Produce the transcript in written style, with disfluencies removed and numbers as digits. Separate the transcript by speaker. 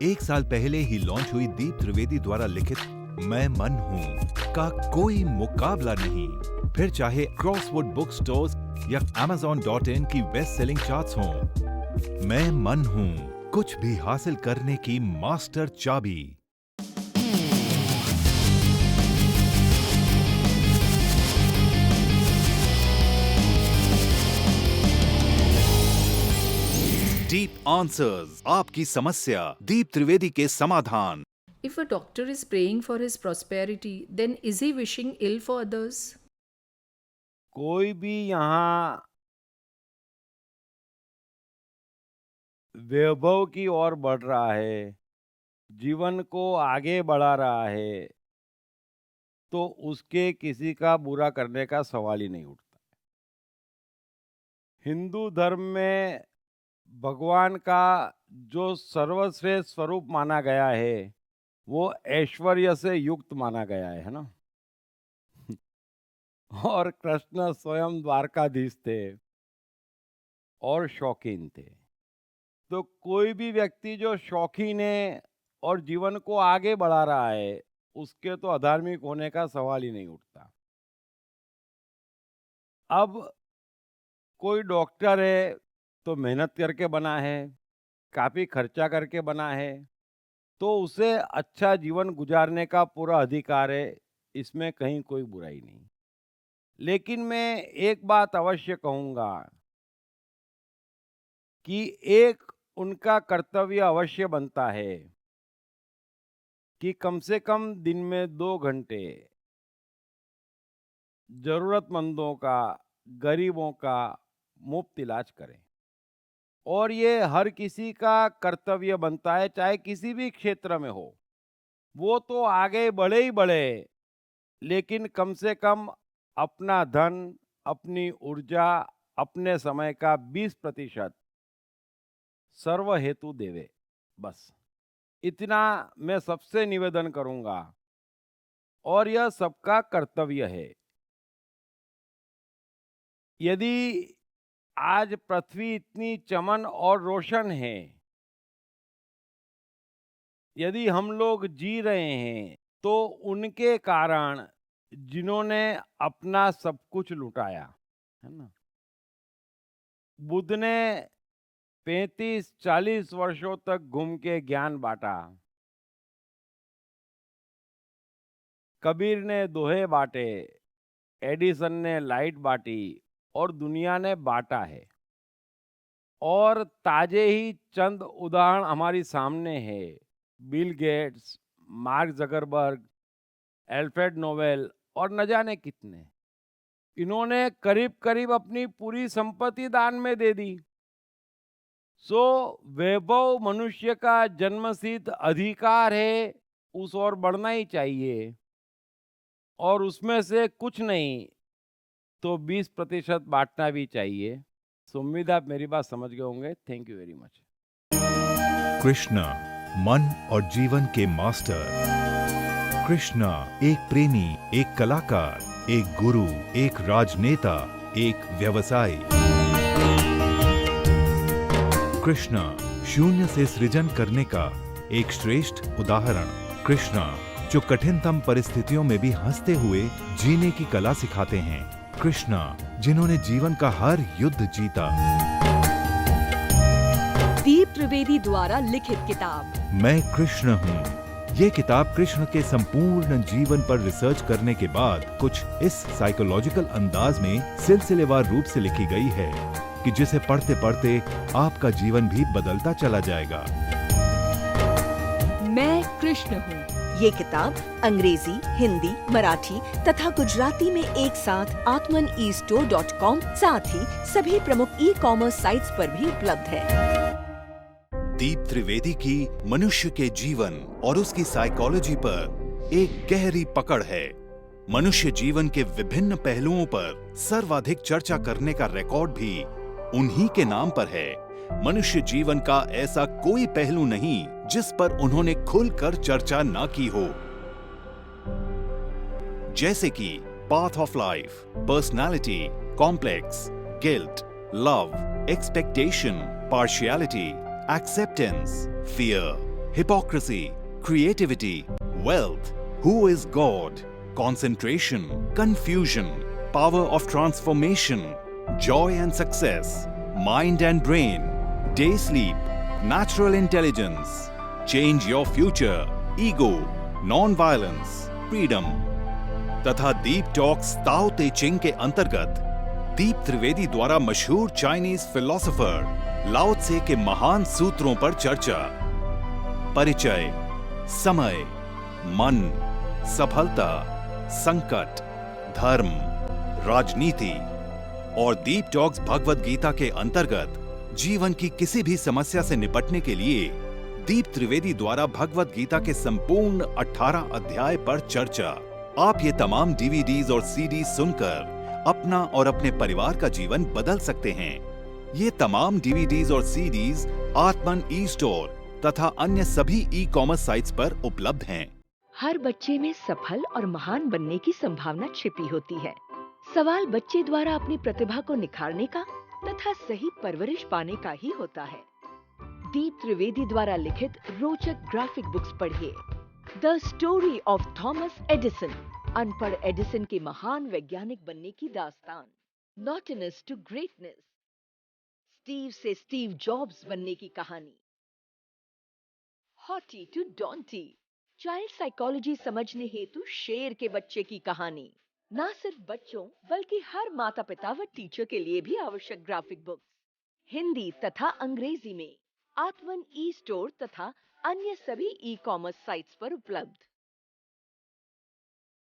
Speaker 1: 1 साल पहले ही लॉन्च हुई दीप त्रिवेदी द्वारा लिखित मैं मन हूँ का कोई मुकाबला नहीं। फिर चाहे क्रॉसवर्ड बुक स्टोर्स या Amazon.in की बेस्ट सेलिंग चार्ट्स हों, मैं मन हूँ कुछ भी हासिल करने की मास्टर चाबी। डीप आंसर्स, आपकी समस्या, दीप त्रिवेदी के समाधान।
Speaker 2: If a doctor is praying for his prosperity, then is he wishing ill for others?
Speaker 3: कोई भी यहाँ वैभव की ओर बढ़ रहा है, जीवन को आगे बढ़ा रहा है, तो उसके किसी का बुरा करने का सवाल ही नहीं उठता। हिंदू धर्म में भगवान का जो सर्वश्रेष्ठ स्वरूप माना गया है, वो ऐश्वर्य से युक्त माना गया है ना। और कृष्ण स्वयं द्वारकाधीश थे और शौकीन थे। तो कोई भी व्यक्ति जो शौकीन है और जीवन को आगे बढ़ा रहा है, उसके तो अधार्मिक होने का सवाल ही नहीं उठता। अब कोई डॉक्टर है तो मेहनत करके बना है, काफ़ी खर्चा करके बना है, तो उसे अच्छा जीवन गुजारने का पूरा अधिकार है, इसमें कहीं कोई बुराई नहीं। लेकिन मैं एक बात अवश्य कहूँगा कि एक उनका कर्तव्य अवश्य बनता है कि कम से कम दिन में 2 घंटे ज़रूरतमंदों का, गरीबों का मुफ्त इलाज करें। और ये हर किसी का कर्तव्य बनता है, चाहे किसी भी क्षेत्र में हो। वो तो आगे बढ़े ही बढ़े, लेकिन कम से कम अपना धन, अपनी ऊर्जा, अपने समय का 20% सर्व हेतु देवे। बस इतना मैं सबसे निवेदन करूंगा, और यह सबका कर्तव्य है। यदि आज पृथ्वी इतनी चमन और रोशन है, यदि हम लोग जी रहे हैं, तो उनके कारण जिन्होंने अपना सब कुछ लुटाया है ना। बुद्ध ने 35-40 वर्षों तक घूम के ज्ञान बांटा, कबीर ने दोहे बांटे, एडिसन ने लाइट बांटी, और दुनिया ने बांटा है। और ताजे ही चंद उदाहरण हमारी सामने है। Bill Gates, mark Zuckerberg, Alfred novel और न जाने कितने। इन्होंने करीब करीब अपनी पूरी संपत्ति दान में दे दी। सो वैभव मनुष्य का जन्मसिद्ध अधिकार है, उस ओर बढ़ना ही चाहिए, और उसमें से कुछ नहीं तो 20% बांटना भी चाहिए। सो उम्मीद आप मेरी बात समझ गए होंगे। Thank you very much.
Speaker 1: Krishna, मन और जीवन के मास्टर। कृष्णा एक प्रेमी, एक कलाकार, एक गुरु, एक राजनेता, एक व्यवसायी। कृष्णा शून्य से सृजन करने का एक श्रेष्ठ उदाहरण। कृष्णा जो कठिनतम परिस्थितियों में भी हंसते हुए जीने की कला सिखाते हैं। कृष्णा जिन्होंने जीवन का हर युद्ध जीता।
Speaker 4: दीप त्रिवेदी द्वारा लिखित किताब
Speaker 1: मैं कृष्ण हूँ। ये किताब कृष्ण के संपूर्ण जीवन पर रिसर्च करने के बाद कुछ इस साइकोलॉजिकल अंदाज में सिलसिलेवार रूप से लिखी गई है कि जिसे पढ़ते पढ़ते आपका जीवन भी बदलता चला जाएगा।
Speaker 4: मैं कृष्ण हूँ। ये किताब अंग्रेजी, हिंदी, मराठी तथा गुजराती में एक साथ atmanestore.com साथ ही सभी प्रमुख ई-कॉमर्स साइट्स पर भी उपलब्ध है।
Speaker 1: दीप त्रिवेदी की मनुष्य के जीवन और उसकी साइकोलॉजी पर एक गहरी पकड़ है। मनुष्य जीवन के विभिन्न पहलुओं पर सर्वाधिक चर्चा करने का रिकॉर्ड भी उन्हीं के नाम पर है। मनुष्य जीवन का ऐसा कोई पहलू नहीं जिस पर उन्होंने खुलकर चर्चा ना की हो, जैसे कि path of life, personality, complex, guilt, love, expectation, partiality, acceptance, fear, hypocrisy, creativity, wealth, who is God, concentration, confusion, power of transformation, joy and success, mind and brain, day sleep, natural intelligence, change your future, ego, non-violence, freedom तथा दीप talks ताओ ते चिंग के अंतर्गत दीप त्रिवेदी द्वारा मशहूर Chinese philosopher लाओ त्से के महान सूत्रों पर चर्चा, परिचय, समय, मन, सफलता, संकट, धर्म, राजनीति और दीप टॉक्स भगवद गीता के अंतर्गत जीवन की किसी भी समस्या से निपटने के लिए दीप त्रिवेदी द्वारा भगवद गीता के संपूर्ण 18 अध्याय पर चर्चा। आप ये तमाम डीवीडीज और सीडीज सुनकर अपना और अपने परिवार का जीवन बदल सकते हैं। ये तमाम डीवीडीज और सीडीज आत्मन ई स्टोर तथा अन्य सभी ई कॉमर्स साइट्स पर उपलब्ध हैं।
Speaker 4: हर बच्चे में सफल और महान बनने की संभावना छिपी होती है। सवाल बच्चे द्वारा अपनी प्रतिभा को निखारने का तथा सही परवरिश पाने का ही होता है। दीप त्रिवेदी द्वारा लिखित रोचक ग्राफिक बुक्स पढ़िए। The story of Thomas Edison, अनपढ़ एडिसन के महान वैज्ञानिक बनने की दास्तान। नॉटिनस टू ग्रेटनेस, स्टीव से स्टीव जॉब्स बनने की कहानी। हॉटी टू डॉन्टी, चाइल्ड साइकोलॉजी समझने हेतु शेर के बच्चे की कहानी। ना सिर्फ बच्चों बल्कि हर माता पिता व टीचर के लिए भी आवश्यक ग्राफिक बुक्स हिंदी तथा अंग्रेजी में आत्मन ई स्टोर तथा अन्य सभी ई कॉमर्स साइट्स पर उपलब्ध।